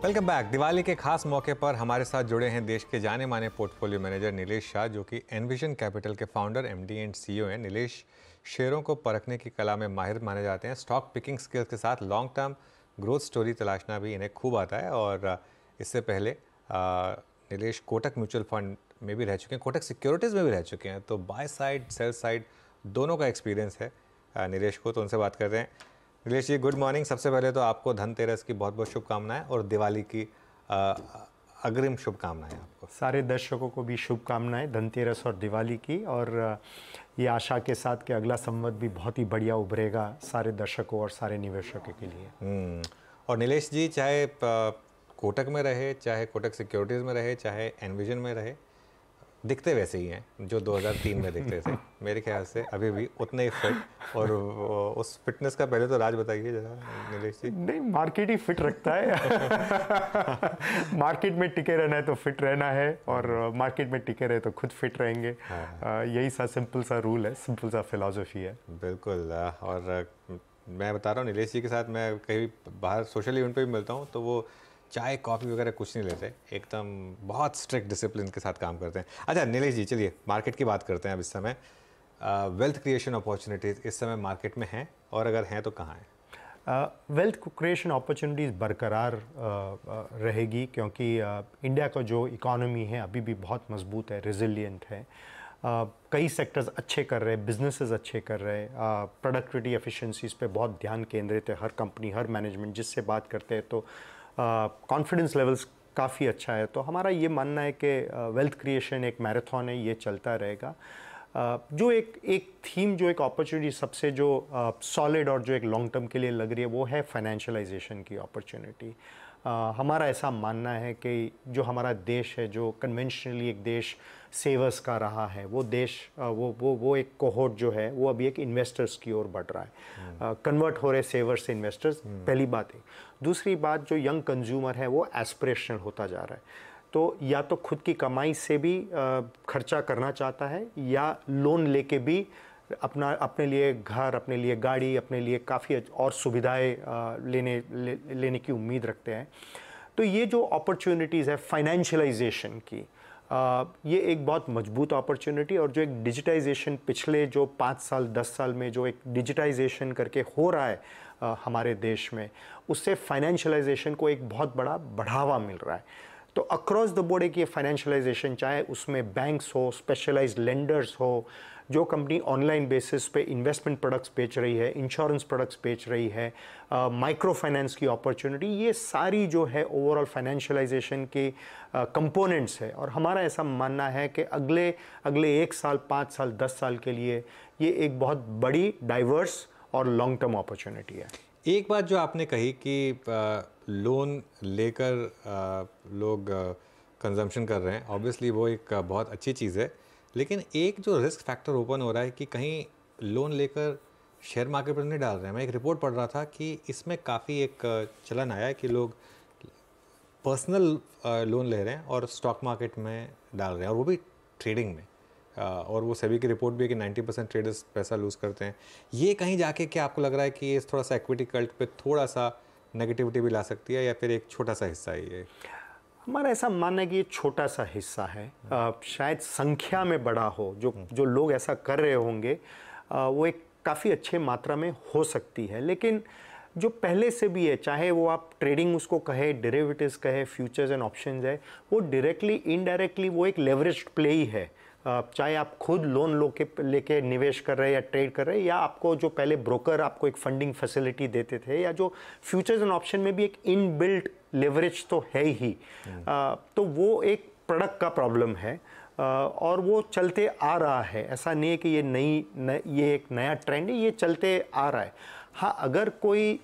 Welcome back. Diwali के खास मौके पर हमारे साथ जुड़े हैं देश के जाने माने पोर्टफोलियो मैनेजर नीलेश शाह, जो कि एनविजन कैपिटल के फाउंडर, एमडी एंड सीईओ हैं। नीलेश शेयरों को परखने की कला में माहिर माने जाते हैं। स्टॉक पिकिंग स्किल्स के साथ लॉन्ग टर्म ग्रोथ स्टोरी तलाशना भी इन्हें खूब आता है। और इससे पहले नीलेश कोटक म्यूचुअल फंड में भी रह चुके हैं, कोटक सिक्योरिटीज़ में भी रह चुके हैं, तो बाय साइड सेल साइड दोनों का एक्सपीरियंस है नीलेश को। तो उनसे बात कर रहे हैं। नीलेश जी, गुड मॉर्निंग। सबसे पहले तो आपको धनतेरस की बहुत बहुत शुभकामनाएं और दिवाली की अग्रिम शुभकामनाएं आपको। सारे दर्शकों को भी शुभकामनाएं धनतेरस और दिवाली की, और ये आशा के साथ कि अगला संवत भी बहुत ही बढ़िया उभरेगा सारे दर्शकों और सारे निवेशकों के लिए। और नीलेश जी, चाहे कोटक में रहे, चाहे कोटक सिक्योरिटीज़ में रहे, चाहे एनविजन में रहे, दिखते वैसे ही हैं जो 2003 में दिखते थे। मेरे ख्याल से अभी भी उतने ही फिट। और उस फिटनेस का पहले तो राज बताइए जरा नीलेश जी। नहीं, मार्केट ही फिट रखता है। मार्केट में टिके रहना है तो फिट रहना है, और मार्केट में टिके रहे तो खुद फिट रहेंगे। यही सा सिंपल सा रूल है, सिंपल सा फिलॉसफी है। बिल्कुल। और मैं बता रहा हूँ नीलेश जी के साथ मैं कहीं बाहर सोशल इवेंट पे भी मिलता हूँ तो वो चाय कॉफ़ी वगैरह कुछ नहीं लेते, एकदम बहुत स्ट्रिक्ट डिसिप्लिन के साथ काम करते हैं। अच्छा नीलेश जी, चलिए मार्केट की बात करते हैं अब। इस समय वेल्थ क्रिएशन अपॉर्चुनिटीज़ इस समय मार्केट में हैं, और अगर हैं तो कहाँ हैं? वेल्थ क्रिएशन अपॉर्चुनिटीज़ बरकरार रहेगी, क्योंकि इंडिया का जो इकोनॉमी है अभी भी बहुत मजबूत है, रिजिलियंट है। कई सेक्टर्स अच्छे कर रहे हैं, बिजनेसेस अच्छे कर रहे हैं, प्रोडक्टिविटी एफिशिएंसीज़ पे बहुत ध्यान केंद्रित है। हर कंपनी, हर मैनेजमेंट जिससे बात करते हैं तो कॉन्फिडेंस लेवल्स काफ़ी अच्छा है। तो हमारा ये मानना है कि वेल्थ क्रिएशन एक मैराथन है, ये चलता रहेगा। जो एक थीम, जो एक अपॉर्चुनिटी सबसे जो सॉलिड और जो एक लॉन्ग टर्म के लिए लग रही है वो है फाइनेंशियलाइजेशन की अपॉर्चुनिटी। हमारा ऐसा मानना है कि जो हमारा देश है, जो कन्वेंशनली एक देश सेवर्स का रहा है, वो देश वो एक कोहोर्ट जो है वो अभी एक इन्वेस्टर्स की ओर बढ़ रहा है। कन्वर्ट हो रहे सेवर्स से इन्वेस्टर्स, पहली बात है। दूसरी बात, जो यंग कंज्यूमर है वो एस्पिरेशनल होता जा रहा है, तो या तो खुद की कमाई से भी खर्चा करना चाहता है, या लोन लेके भी अपने लिए घर, अपने लिए गाड़ी, अपने लिए काफ़ी और सुविधाएं लेने की उम्मीद रखते हैं। तो ये जो अपॉर्चुनिटीज़ है फाइनेंशियलाइजेशन की, ये एक बहुत मजबूत अपॉर्चुनिटी, और जो एक डिजिटाइजेशन पिछले जो 5 साल 10 साल में जो एक डिजिटाइजेशन करके हो रहा है हमारे देश में, उससे फाइनेंशियलाइजेशन को एक बहुत बड़ा बढ़ावा मिल रहा है। तो अक्रॉस द बोर्ड एक ये फाइनेंशियलाइजेशन, चाहे उसमें बैंक्स हो, स्पेशलाइज्ड लेंडर्स हो, जो कंपनी ऑनलाइन बेसिस पे इन्वेस्टमेंट प्रोडक्ट्स बेच रही है, इंश्योरेंस प्रोडक्ट्स बेच रही है, माइक्रो फाइनेंस की अपॉर्चुनिटी, ये सारी जो है ओवरऑल फाइनेंशियलाइजेशन के कंपोनेंट्स है। और हमारा ऐसा मानना है कि अगले 1 साल, 5 साल, 10 साल के लिए ये एक बहुत बड़ी, डाइवर्स और लॉन्ग टर्म अपॉर्चुनिटी है। एक बात जो आपने कही कि लोन लेकर लोग कंजम्पशन कर रहे हैं, ऑब्वियसली वो एक बहुत अच्छी चीज़ है, लेकिन एक जो रिस्क फैक्टर ओपन हो रहा है कि कहीं लोन लेकर शेयर मार्केट पर नहीं डाल रहे हैं। मैं एक रिपोर्ट पढ़ रहा था कि इसमें काफ़ी एक चलन आया है कि लोग पर्सनल लोन ले रहे हैं और स्टॉक मार्केट में डाल रहे हैं, और वो भी ट्रेडिंग में। और वो सभी की रिपोर्ट भी है कि 90% ट्रेडर्स पैसा लूज़ करते हैं। ये कहीं जाके क्या आपको लग रहा है कि ये थोड़ा सा इक्विटी कल्ट पे थोड़ा सा नेगेटिविटी भी ला सकती है, या फिर एक छोटा सा हिस्सा है ये? हमारा ऐसा मानना है कि ये छोटा सा हिस्सा है। शायद संख्या में बड़ा हो, जो लोग ऐसा कर रहे होंगे, वो एक काफ़ी अच्छे मात्रा में हो सकती है। लेकिन जो पहले से भी है, चाहे वो आप ट्रेडिंग उसको कहे, डेरिवेटिव्स कहे, फ्यूचर्स एंड ऑप्शंस है, वो डायरेक्टली इनडायरेक्टली वो एक लेवरेज्ड प्ले ही है। चाहे आप खुद लोन लेके निवेश कर रहे हैं या ट्रेड कर रहे हैं, या आपको जो पहले ब्रोकर आपको एक फंडिंग फैसिलिटी देते थे, या जो फ्यूचर्स एंड ऑप्शन में भी एक इनबिल्ट लेवरेज तो है ही। तो वो एक प्रोडक्ट का प्रॉब्लम है, और वो चलते आ रहा है। ऐसा नहीं है कि ये एक नया ट्रेंड है, ये चलते आ रहा है। हाँ, अगर कोई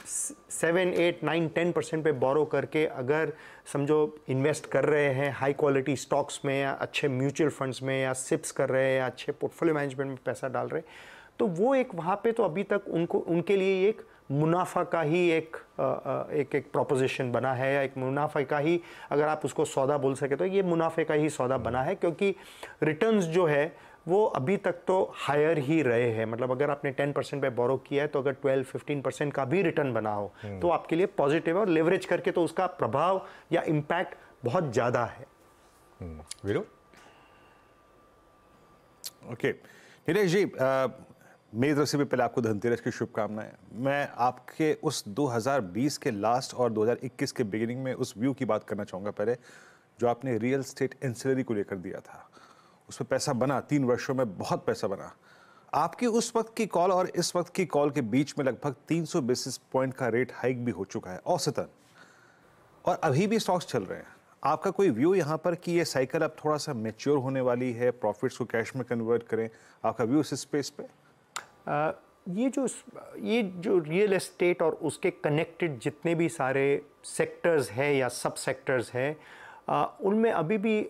7, 8, 9, 10% पे बोरो करके अगर समझो इन्वेस्ट कर रहे हैं हाई क्वालिटी स्टॉक्स में, या अच्छे म्यूचुअल फंड्स में, या सिप्स कर रहे हैं, या अच्छे पोर्टफोलियो मैनेजमेंट में पैसा डाल रहे हैं, तो वो एक वहाँ पे तो अभी तक उनके लिए एक मुनाफा का ही एक प्रोपोजिशन बना है, या एक मुनाफे का ही, अगर आप उसको सौदा बोल सके तो ये मुनाफे का ही सौदा बना है, क्योंकि रिटर्न्स जो है वो अभी तक तो हायर ही रहे हैं। मतलब अगर आपने 10% पे बोरो किया है तो अगर 12-15% का भी रिटर्न बना हो तो आपके लिए पॉजिटिव है, और लेवरेज करके तो उसका प्रभाव या इम्पैक्ट बहुत ज़्यादा है। वीरू? ओके नीरज जी, मेरी तरफ से भी पहले आपको धनतेरस की शुभकामनाएं। मैं आपके उस 2020 के लास्ट और 2021 के बिगिनिंग में उस व्यू की बात करना चाहूँगा पहले, जो आपने रियल स्टेट एंसिलरी को लेकर दिया था। उसमें पैसा बना, 3 वर्षों में बहुत पैसा बना। आपकी उस वक्त की कॉल और इस वक्त की कॉल के बीच में लगभग 300 बेसिस पॉइंट का रेट हाइक भी हो चुका है औसतन, और अभी भी स्टॉक्स चल रहे हैं। आपका कोई व्यू यहाँ पर कि ये साइकिल अब थोड़ा सा मैच्योर होने वाली है, प्रॉफिट्स को कैश में कन्वर्ट करें, आपका व्यू इस स्पेस पे? ये जो रियल एस्टेट और उसके कनेक्टेड जितने भी सारे सेक्टर्स हैं या सब सेक्टर्स हैं, उनमें अभी भी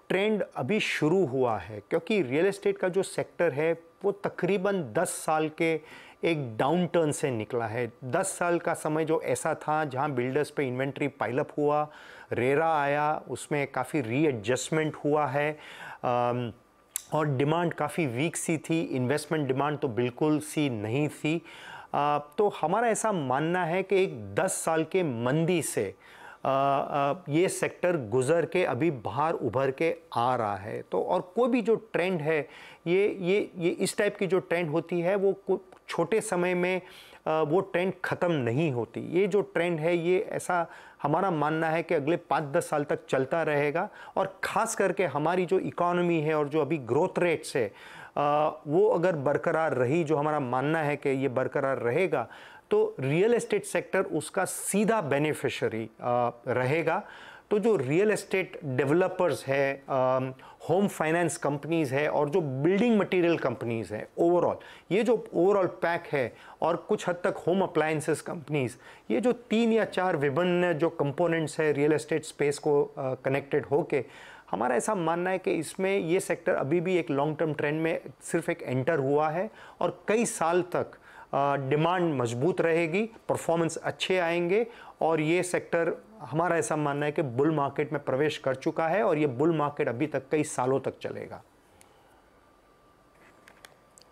ट्रेंड अभी शुरू हुआ है, क्योंकि रियल एस्टेट का जो सेक्टर है वो तकरीबन 10 साल के एक डाउन टर्न से निकला है। 10 साल का समय जो ऐसा था जहां बिल्डर्स पे इन्वेंट्री पाइलअप हुआ, रेरा आया, उसमें काफ़ी रीएडजस्टमेंट हुआ है, और डिमांड काफ़ी वीक सी थी, इन्वेस्टमेंट डिमांड तो बिल्कुल सी नहीं थी। तो हमारा ऐसा मानना है कि एक 10 साल के मंदी से ये सेक्टर गुजर के अभी बाहर उभर के आ रहा है। तो और कोई भी जो ट्रेंड है, ये इस टाइप की जो ट्रेंड होती है वो छोटे समय में वो ट्रेंड ख़त्म नहीं होती। ये जो ट्रेंड है ये ऐसा हमारा मानना है कि अगले 5-10 साल तक चलता रहेगा, और ख़ास करके हमारी जो इकोनॉमी है और जो अभी ग्रोथ रेट्स है वो अगर बरकरार रही, जो हमारा मानना है कि ये बरकरार रहेगा, तो रियल एस्टेट सेक्टर उसका सीधा बेनिफिशियरी रहेगा। तो जो रियल एस्टेट डेवलपर्स है, होम फाइनेंस कंपनीज़ है, और जो बिल्डिंग मटेरियल कंपनीज़ हैं, ओवरऑल ये जो ओवरऑल पैक है, और कुछ हद तक होम अप्लायंसेस कंपनीज़, ये जो 3 या 4 विभिन्न जो कंपोनेंट्स है रियल एस्टेट स्पेस को कनेक्टेड होके, हमारा ऐसा मानना है कि इसमें ये सेक्टर अभी भी एक लॉन्ग टर्म ट्रेंड में सिर्फ एक एंटर हुआ है, और कई साल तक डिमांड मजबूत रहेगी, परफॉर्मेंस अच्छे आएंगे, और ये सेक्टर हमारा ऐसा मानना है कि बुल मार्केट में प्रवेश कर चुका है, और ये बुल मार्केट अभी तक कई सालों तक चलेगा।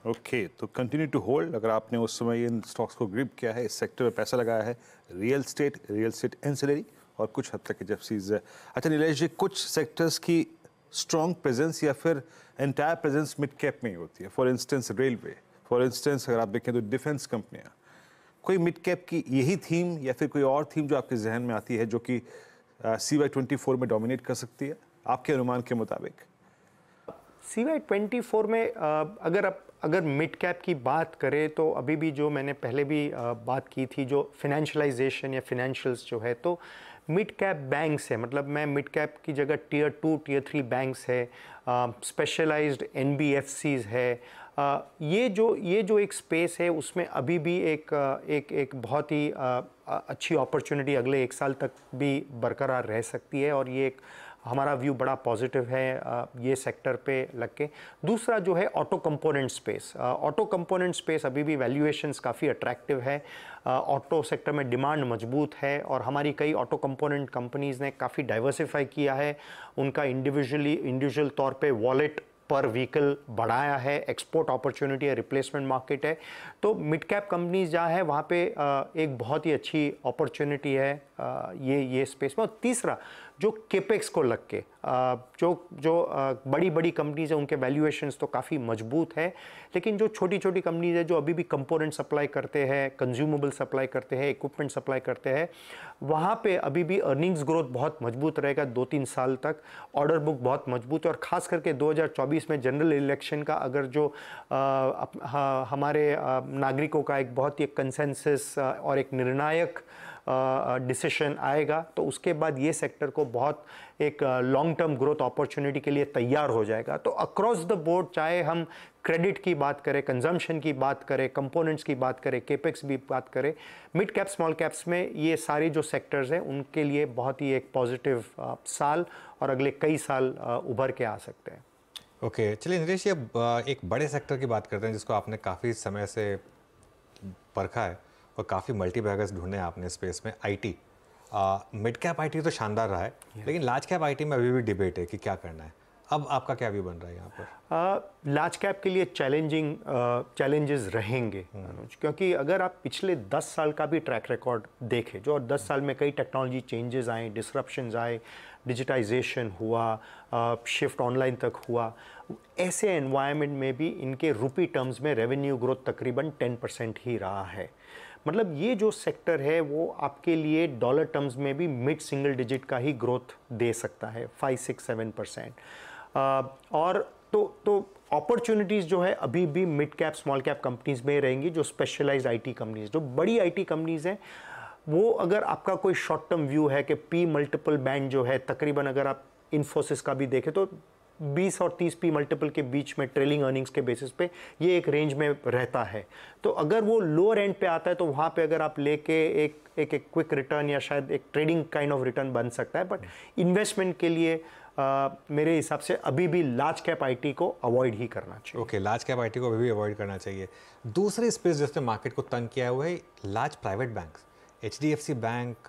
ओके, तो कंटिन्यू टू होल्ड। अगर आपने उस समय इन स्टॉक्स को ग्रिप किया है, इस सेक्टर में पैसा लगाया है, रियल स्टेट एंसिलरी और कुछ हद तक एचएफसीज है। अच्छा नीलेश जी, कुछ सेक्टर्स की स्ट्रॉन्ग प्रेजेंस या फिर एंटायर प्रेजेंस मिड कैप में ही होती है। For instance railway, for instance अगर आप देखें तो डिफेंस कंपनियां। कोई मिड कैप की यही थीम या फिर कोई और थीम जो आपके जहन में आती है जो कि CY24 में डोमिनेट कर सकती है आपके अनुमान के मुताबिक? CY24 में अगर मिड कैप की बात करें तो अभी भी जो मैंने पहले भी बात की थी, जो फिनेंशलाइजेशन या फिनेंशियल्स जो है, तो मिड कैप बैंक्स है, मतलब मैं मिड कैप की जगह टियर 2 टियर 3 बैंक्स है, स्पेशलाइज्ड NBFCs है, ये जो एक स्पेस है उसमें अभी भी एक बहुत ही अच्छी अपॉर्चुनिटी अगले 1 साल तक भी बरकरार रह सकती है, और ये एक हमारा व्यू बड़ा पॉजिटिव है ये सेक्टर पे लग के। दूसरा जो है auto component space, auto component space अभी भी वैल्यूएशंस काफ़ी अट्रैक्टिव है, ऑटो सेक्टर में डिमांड मजबूत है, और हमारी कई ऑटो कंपोनेंट कंपनीज़ ने काफ़ी डाइवर्सिफाई किया है, उनका इंडिविजुअल तौर पे वॉलेट पर व्हीकल बढ़ाया है, एक्सपोर्ट अपॉर्चुनिटी है, रिप्लेसमेंट मार्केट है। तो मिड कैप कंपनीज जहाँ है वहाँ पे एक बहुत ही अच्छी अपॉर्चुनिटी है ये स्पेस में। और तीसरा जो केपेक्स को लग के जो बड़ी बड़ी कंपनीज है उनके वैल्यूएशंस तो काफ़ी मजबूत है, लेकिन जो छोटी छोटी कंपनीज है जो अभी भी कंपोनेंट सप्लाई करते हैं, कंज्यूमेबल सप्लाई करते हैं, इक्विपमेंट सप्लाई करते हैं, वहाँ पे अभी भी अर्निंग्स ग्रोथ बहुत मजबूत रहेगा 2-3 साल तक। ऑर्डर बुक बहुत मजबूत है, और ख़ास करके 2024 में जनरल इलेक्शन का अगर जो हमारे नागरिकों का एक बहुत ही कंसेंसस और एक निर्णायक डिसीजन आएगा, तो उसके बाद ये सेक्टर को बहुत एक लॉन्ग टर्म ग्रोथ अपॉर्चुनिटी के लिए तैयार हो जाएगा। तो अक्रॉस द बोर्ड, चाहे हम क्रेडिट की बात करें, कंजम्पशन की बात करें, कंपोनेंट्स की बात करें, केपेक्स भी बात करें, मिड कैप स्मॉल कैप्स में ये सारे जो सेक्टर्स हैं उनके लिए बहुत ही एक पॉजिटिव साल और अगले कई साल उभर के आ सकते हैं। ओके, चलिए नीलेश, ये एक बड़े सेक्टर की बात करते हैं जिसको आपने काफ़ी समय से परखा है और काफ़ी मल्टीबैगर्स ढूंढे हैं आपने स्पेस में, आईटी। मिड कैप आईटी तो शानदार रहा है, लेकिन लार्ज कैप आईटी में अभी भी डिबेट है कि क्या करना है। अब आपका क्या व्यू बन रहा है यहाँ पर? लार्ज कैप के लिए चैलेंजेस रहेंगे अनुज, क्योंकि अगर आप पिछले 10 साल का भी ट्रैक रिकॉर्ड देखें, जो और 10 साल में कई टेक्नोलॉजी चेंजेस आए, डिसरप्शंस आए, डिजिटाइजेशन हुआ, शिफ्ट ऑनलाइन तक हुआ, ऐसे एनवायरनमेंट में भी इनके रुपी टर्म्स में रेवेन्यू ग्रोथ तकरीबन 10% ही रहा है। मतलब ये जो सेक्टर है वो आपके लिए डॉलर टर्म्स में भी मिड सिंगल डिजिट का ही ग्रोथ दे सकता है, 5, 6, 7%। और तो अपॉर्चुनिटीज़ जो है अभी भी mid cap small cap companies में रहेंगी, जो स्पेशलाइज्ड आईटी कंपनीज, जो बड़ी आईटी कंपनीज हैं, वो अगर आपका कोई शॉर्ट टर्म व्यू है कि पी मल्टीपल बैंड जो है तकरीबन, अगर आप इन्फोसिस का भी देखें तो 20 और 30 पी मल्टीपल के बीच में ट्रेलिंग अर्निंग्स के बेसिस पे ये एक रेंज में रहता है। तो अगर वो लोअर एंड पे आता है तो वहाँ पे अगर आप लेके एक क्विक रिटर्न या शायद एक ट्रेडिंग काइंड ऑफ रिटर्न बन सकता है। बट इन्वेस्टमेंट के लिए मेरे हिसाब से अभी भी लार्ज कैप आईटी को अवॉइड ही करना चाहिए। ओके, लार्ज कैप आईटी को अभी भी अवॉइड करना चाहिए। दूसरी स्पेस जिसने मार्केट को तंग किया हुआ है large private banks. HDFC bank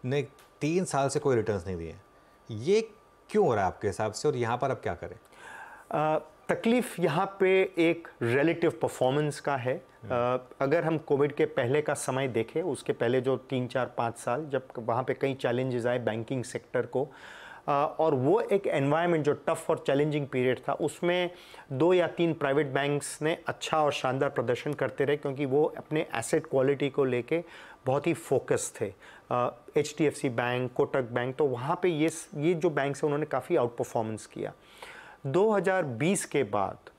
ने 3 साल से कोई रिटर्न्स नहीं दिए, ये क्यों हो रहा है आपके हिसाब से, और यहाँ पर अब क्या करें? तकलीफ यहाँ पे एक रिलेटिव परफॉर्मेंस का है। अगर हम कोविड के पहले का समय देखें, उसके पहले जो 3, 4, 5 साल जब वहाँ पे कई चैलेंजेस आए बैंकिंग सेक्टर को, और वो एक एनवायरनमेंट जो टफ और चैलेंजिंग पीरियड था, उसमें 2 या 3 प्राइवेट बैंक्स ने अच्छा और शानदार प्रदर्शन करते रहे, क्योंकि वो अपने एसेट क्वालिटी को लेके बहुत ही फोकस थे। HDFC बैंक, कोटक बैंक, तो वहाँ पे ये जो बैंक्स हैं उन्होंने काफ़ी आउट परफॉर्मेंस किया। 2020 के बाद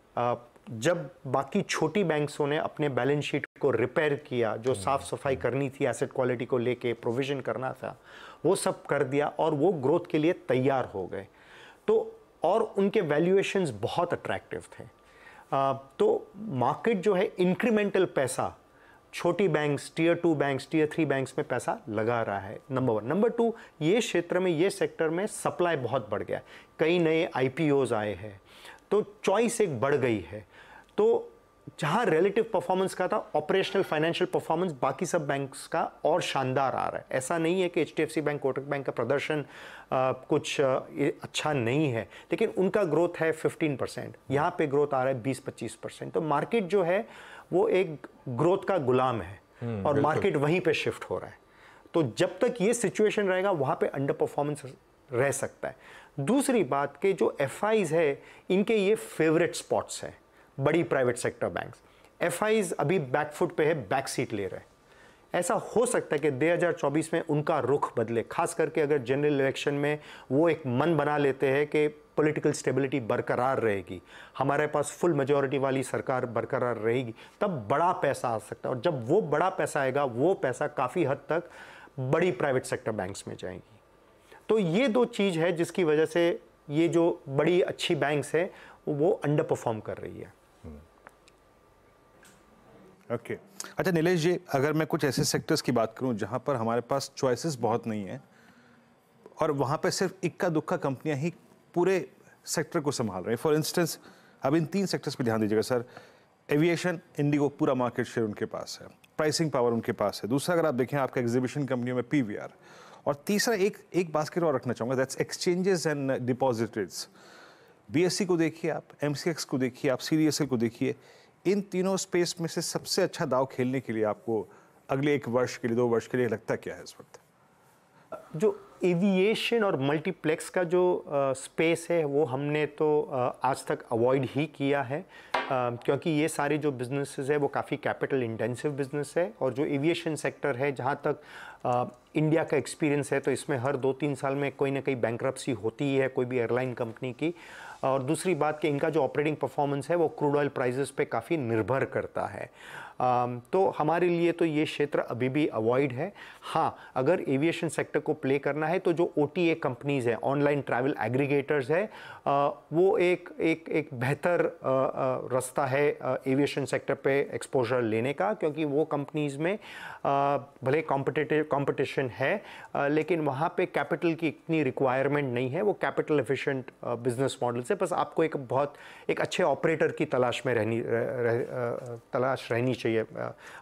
जब बाकी छोटी बैंक्सों ने अपने बैलेंस शीट को रिपेयर किया, जो साफ़ सफाई करनी थी एसेट क्वालिटी को लेके, प्रोविज़न करना था, वो सब कर दिया और वो ग्रोथ के लिए तैयार हो गए। तो और उनके वैल्यूएशंस बहुत अट्रैक्टिव थे। तो मार्केट जो है इंक्रीमेंटल पैसा छोटी banks, tier 2 banks, tier 3 banks में पैसा लगा रहा है, नंबर 1। नंबर 2, ये क्षेत्र में, ये सेक्टर में सप्लाई बहुत बढ़ गया, कई नए IPOs आए हैं, तो चॉइस एक बढ़ गई है। तो जहाँ रिलेटिव परफॉर्मेंस का था, ऑपरेशनल फाइनेंशियल परफॉर्मेंस बाकी सब बैंक्स का और शानदार आ रहा है। ऐसा नहीं है कि HDFC बैंक, कोटक बैंक का प्रदर्शन कुछ अच्छा नहीं है, लेकिन उनका ग्रोथ है 15%, यहाँ पे ग्रोथ आ रहा है 20-25%। तो मार्केट जो है वो एक ग्रोथ का गुलाम है और मार्केट वहीं पे शिफ्ट हो रहा है। तो जब तक ये सिचुएशन रहेगा वहाँ पे अंडर परफॉर्मेंस रह सकता है। दूसरी बात के जो FIs है, इनके ये फेवरेट स्पॉट्स हैं, बड़ी प्राइवेट सेक्टर बैंक्स। FIs अभी बैकफुट पे है, बैक सीट ले रहे हैं। ऐसा हो सकता है कि 2024 में उनका रुख बदले, खास करके अगर जनरल इलेक्शन में वो एक मन बना लेते हैं कि पॉलिटिकल स्टेबिलिटी बरकरार रहेगी, हमारे पास फुल मेजॉरिटी वाली सरकार बरकरार रहेगी, तब बड़ा पैसा आ सकता है। और जब वो बड़ा पैसा आएगा, वो पैसा काफ़ी हद तक बड़ी प्राइवेट सेक्टर बैंक्स में जाएगी। तो ये 2 चीज़ है जिसकी वजह से ये जो बड़ी अच्छी बैंक्स है वो अंडर परफॉर्म कर रही है। ओके अच्छा नीलेश जी, अगर मैं कुछ ऐसे सेक्टर्स की बात करूं जहां पर हमारे पास चॉइसेस बहुत नहीं है और वहां पे सिर्फ इक्का दुक्का कंपनियां ही पूरे सेक्टर को संभाल रही हैं। फॉर इंस्टेंस, अब इन 3 सेक्टर्स पे ध्यान दीजिएगा सर। एविएशन, इंडिगो, पूरा मार्केट शेयर उनके पास है, प्राइसिंग पावर उनके पास है। दूसरा, अगर आप देखें आपका एग्जीबिशन कंपनियों में PVR, और तीसरा एक बास्केट और रखना चाहूँगा, that's exchanges and depositories. BSE को देखिए आप, MCX को देखिए आप, CDSL को देखिए। इन तीनों स्पेस में से सबसे अच्छा दाव खेलने के लिए आपको अगले 1 वर्ष के लिए, 2 वर्ष के लिए लगता क्या है इस वक्त? जो एविएशन और मल्टीप्लेक्स का जो स्पेस है वो हमने तो आज तक अवॉइड ही किया है, क्योंकि ये सारे जो बिजनेसेस है वो काफ़ी कैपिटल इंटेंसिव बिजनेस है। और जो एविएशन सेक्टर है, जहाँ तक इंडिया का एक्सपीरियंस है, तो इसमें हर 2-3 साल में कोई ना कोई बैंक्रप्सी होती ही है कोई भी एयरलाइन कंपनी की। और दूसरी बात कि इनका जो ऑपरेटिंग परफॉर्मेंस है वो क्रूड ऑयल प्राइसेस पे काफ़ी निर्भर करता है। तो हमारे लिए तो ये क्षेत्र अभी भी अवॉइड है। हाँ, अगर एविएशन सेक्टर को प्ले करना है तो जो OTA कंपनीज़ हैं, ऑनलाइन ट्रैवल एग्रीगेटर्स है, वो एक बेहतर रास्ता है एविएशन सेक्टर पे एक्सपोजर लेने का, क्योंकि वो कंपनीज़ में भले कंपटीशन है, लेकिन वहाँ पे कैपिटल की इतनी रिक्वायरमेंट नहीं है। वो कैपिटल एफिशिएंट बिजनेस मॉडल से बस आपको एक अच्छे ऑपरेटर की तलाश रहनी चाहिए,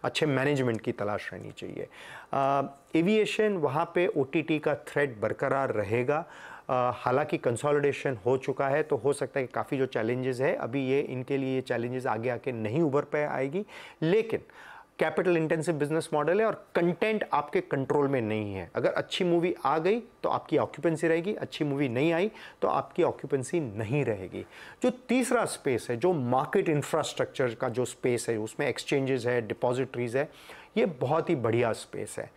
अच्छे मैनेजमेंट की तलाश रहनी चाहिए। एविएशन, वहाँ पे OTT का थ्रेट बरकरार रहेगा। हालांकि कंसोलिडेशन हो चुका है, तो हो सकता है कि काफ़ी जो चैलेंजेस है अभी ये इनके लिए ये चैलेंजेस आगे आके नहीं उभर पे आएगी, लेकिन कैपिटल इंटेंसिव बिजनेस मॉडल है और कंटेंट आपके कंट्रोल में नहीं है। अगर अच्छी मूवी आ गई तो आपकी ऑक्यूपेंसी रहेगी, अच्छी मूवी नहीं आई तो आपकी ऑक्यूपेंसी नहीं रहेगी। जो तीसरा स्पेस है, जो मार्केट इंफ्रास्ट्रक्चर का जो स्पेस है, उसमें एक्सचेंजेस है, डिपॉजिटरीज है, ये बहुत ही बढ़िया स्पेस है।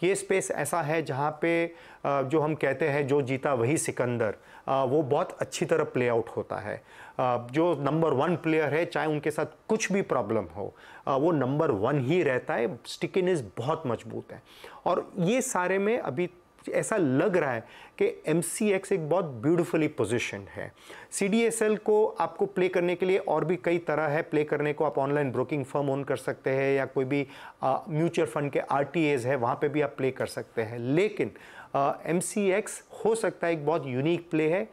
ये स्पेस ऐसा है जहाँ पे जो हम कहते हैं जो जीता वही सिकंदर, वो बहुत अच्छी तरह प्ले आउट होता है। जो नंबर 1 प्लेयर है, चाहे उनके साथ कुछ भी प्रॉब्लम हो, वो नंबर 1 ही रहता है। स्टिकीनेस बहुत मजबूत है और ये सारे में अभी ऐसा लग रहा है कि MCX एक बहुत ब्यूटीफुली पोजीशन है। CDSL को आपको प्ले करने के लिए और भी कई तरह है प्ले करने को। आप ऑनलाइन ब्रोकिंग फर्म ओन कर सकते हैं या कोई भी म्यूचुअल फंड के RTAs है, वहाँ पे भी आप प्ले कर सकते हैं। लेकिन MCX हो सकता है एक बहुत यूनिक प्ले है।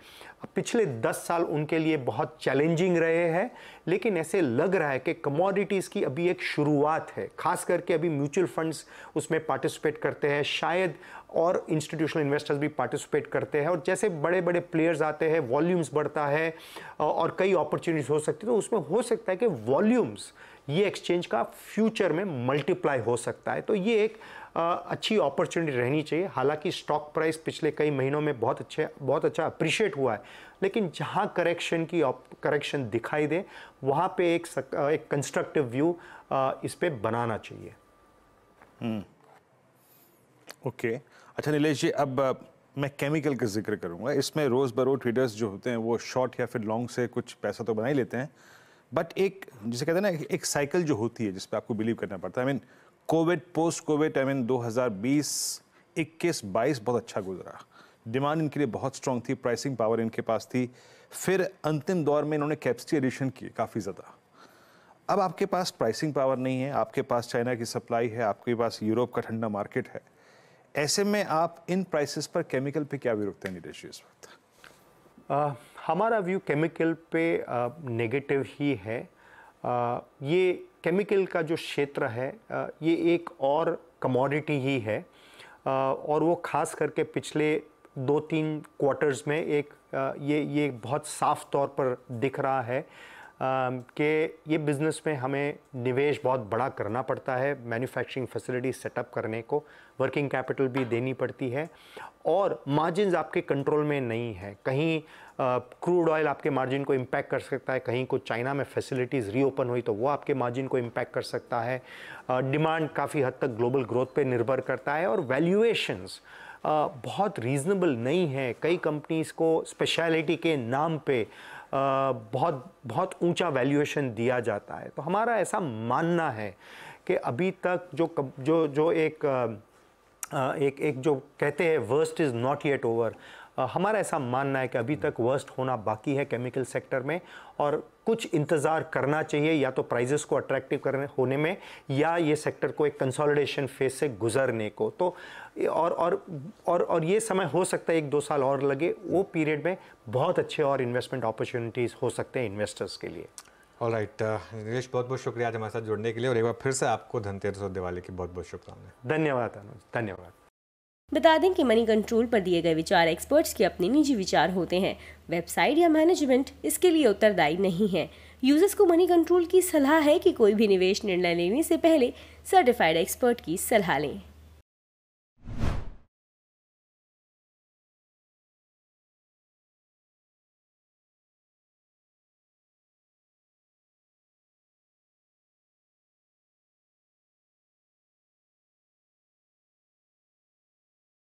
पिछले 10 साल उनके लिए बहुत चैलेंजिंग रहे हैं, लेकिन ऐसे लग रहा है कि कमोडिटीज़ की अभी एक शुरुआत है। खास करके अभी म्यूचुअल फंड्स उसमें पार्टिसिपेट करते हैं, शायद और इंस्टीट्यूशनल इन्वेस्टर्स भी पार्टिसिपेट करते हैं, और जैसे बड़े बड़े प्लेयर्स आते हैं, वॉल्यूम्स बढ़ता है और कई अपॉर्चुनिटीज़ हो सकती है। तो उसमें हो सकता है कि वॉल्यूम्स ये एक्सचेंज का फ्यूचर में मल्टीप्लाई हो सकता है। तो ये एक अच्छी अपॉर्चुनिटी रहनी चाहिए। हालांकि स्टॉक प्राइस पिछले कई महीनों में बहुत अच्छा अप्रिशिएट हुआ है, लेकिन जहां करेक्शन दिखाई दे वहां पे एक कंस्ट्रक्टिव व्यू इस पे बनाना चाहिए। ओके अच्छा नीलेश जी, अब मैं केमिकल का जिक्र करूंगा। इसमें रोज बरोज ट्रेडर्स जो होते हैं वो शॉर्ट या फिर लॉन्ग से कुछ पैसा तो बना ही लेते हैं, बट एक जिसे कहते हैं ना एक साइकिल जो होती है जिस पे आपको बिलीव करना पड़ता है। I mean Covid, post Covid, I mean 2020, 21, 22 बहुत अच्छा गुजरा। डिमांड इनके लिए बहुत स्ट्रांग थी, प्राइसिंग पावर इनके पास थी। फिर अंतिम दौर में इन्होंने कैपेसिटी एडिशन की काफ़ी ज़्यादा। अब आपके पास प्राइसिंग पावर नहीं है, आपके पास चाइना की सप्लाई है, आपके पास यूरोप का ठंडा मार्केट है। ऐसे में आप इन प्राइसेस पर केमिकल पे क्या व्यू रखते हैं नीलेश जी इस वक्त? हमारा व्यू केमिकल पे नेगेटिव ही है। ये केमिकल का जो क्षेत्र है ये एक और कमोडिटी ही है, और वो खास करके पिछले 2-3 क्वार्टर्स में एक ये बहुत साफ तौर पर दिख रहा है कि ये बिज़नेस में हमें निवेश बहुत बड़ा करना पड़ता है, मैन्युफैक्चरिंग फैसिलिटी सेटअप करने को, वर्किंग कैपिटल भी देनी पड़ती है, और मार्जिन्स आपके कंट्रोल में नहीं है। कहीं क्रूड ऑयल आपके मार्जिन को इम्पैक्ट कर सकता है, कहीं को चाइना में फैसिलिटीज़ रीओपन हुई तो वो आपके मार्जिन को इम्पैक्ट कर सकता है। डिमांड काफ़ी हद तक ग्लोबल ग्रोथ पे निर्भर करता है, और वैल्यूएशंस बहुत रीज़नेबल नहीं है। कई कंपनीज़ को स्पेशलिटी के नाम पे बहुत ऊंचा वैल्यूएशन दिया जाता है। तो हमारा ऐसा मानना है कि अभी तक जो एक जो कहते हैं worst is not yet over, हमारा ऐसा मानना है कि अभी तक वर्स्ट होना बाकी है केमिकल सेक्टर में, और कुछ इंतज़ार करना चाहिए या तो प्राइजेस को अट्रैक्टिव होने में, या ये सेक्टर को एक कंसोलिडेशन फेज से गुजरने को। तो और ये समय हो सकता है 1-2 साल और लगे, वो पीरियड में बहुत अच्छे और इन्वेस्टमेंट अपॉर्चुनिटीज़ हो सकते हैं इन्वेस्टर्स के लिए। ऑलराइट नीलेश, बहुत बहुत शुक्रिया आज हमारे साथ जुड़ने के लिए, और एक बार फिर से आपको धनतेरस और दिवाली की बहुत बहुत शुभकामनाएं। धन्यवाद अनुज, धन्यवाद। बता दें कि मनी कंट्रोल पर दिए गए विचार एक्सपर्ट्स के अपने निजी विचार होते हैं। वेबसाइट या मैनेजमेंट इसके लिए उत्तरदायी नहीं है। यूजर्स को मनी कंट्रोल की सलाह है कि कोई भी निवेश निर्णय लेने से पहले सर्टिफाइड एक्सपर्ट की सलाह लें।